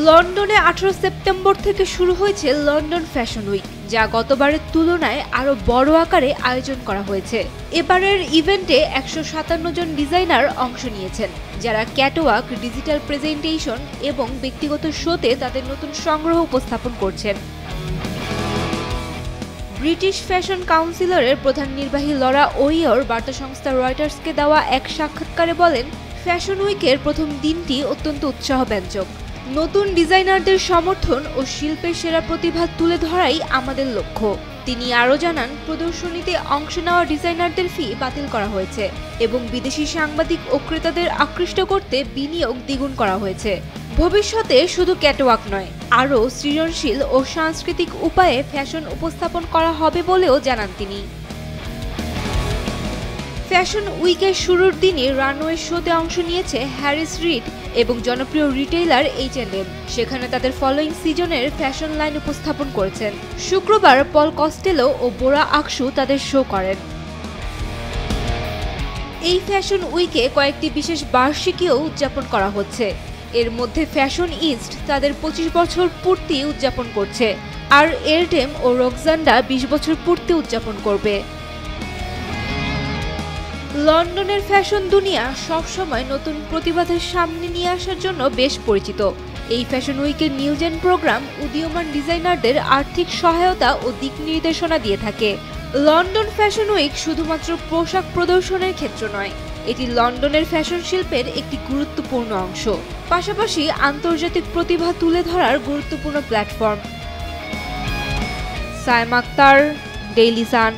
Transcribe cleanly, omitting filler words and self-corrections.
লন্ডনে 18 সেপ্টেম্বর থেকে শুরু হয়েছে লন্ডন ফ্যাশন উইক, যা গতবারের তুলনায় আরও বড় আকারে আয়োজন করা হয়েছে। এবারের ইভেন্টে 157 জন ডিজাইনার অংশ নিয়েছেন, যারা ক্যাটওয়াক, ডিজিটাল প্রেজেন্টেশন এবং ব্যক্তিগত শোতে তাদের নতুন সংগ্রহ উপস্থাপন করছেন। ব্রিটিশ ফ্যাশন কাউন্সিলের প্রধান নির্বাহী লরা ওয়িয়র বার্তা সংস্থা রয়টার্সকে দেওয়া এক সাক্ষাৎকারে বলেন, ফ্যাশন উইকের প্রথম দিনটি অত্যন্ত উৎসাহব্যঞ্জক। নতুন ডিজাইনারদের সমর্থন ও শিল্পের সেরা প্রতিভা তুলে ধরাই আমাদের লক্ষ্য। তিনি আরও জানান, প্রদর্শনীতে অংশ নেওয়া ডিজাইনারদের ফি বাতিল করা হয়েছে এবং বিদেশি সাংবাদিক ও ক্রেতাদের আকৃষ্ট করতে বিনিয়োগ দ্বিগুণ করা হয়েছে। ভবিষ্যতে শুধু ক্যাটওয়াক নয়, আরও সৃজনশীল ও সাংস্কৃতিক উপায়ে ফ্যাশন উপস্থাপন করা হবে বলেও জানান তিনি। ফ্যাশন উইকের শুরুর দিনে রানওয়ে শোতে অংশ নিয়েছে হ্যারিস রিড এবং জনপ্রিয় রিটেইলার H&M। সেখানে তাদের ফলোইং সিজনের ফ্যাশন লাইন উপস্থাপন করেছেন। শুক্রবার পল কস্টেলো ও বোরা আকসু তাদের শো করেন। এই ফ্যাশন উইকে কয়েকটি বিশেষ বার্ষিকীও উদযাপন করা হচ্ছে। এর মধ্যে ফ্যাশন ইস্ট তাদের 25 বছর পূর্তি উদযাপন করছে, আর এরডেম ও রক্সান্ডা 20 বছর পূর্তি উদযাপন করবে। লন্ডনের ফ্যাশন দুনিয়া সবসময় নতুন প্রতিভাদের সামনে নিয়ে আসার জন্য বেশ পরিচিত। এই ফ্যাশন উইকের নিউজ এন্ড প্রোগ্রাম উদীয়মান ডিজাইনারদের আর্থিক সহায়তা ও দিক নির্দেশনা দিয়ে থাকে। লন্ডন ফ্যাশন উইক শুধুমাত্র পোশাক প্রদর্শনের ক্ষেত্র নয়, এটি লন্ডনের ফ্যাশন শিল্পের একটি গুরুত্বপূর্ণ অংশ, পাশাপাশি আন্তর্জাতিক প্রতিভা তুলে ধরার গুরুত্বপূর্ণ platform. Saima Akter, Daily Sun.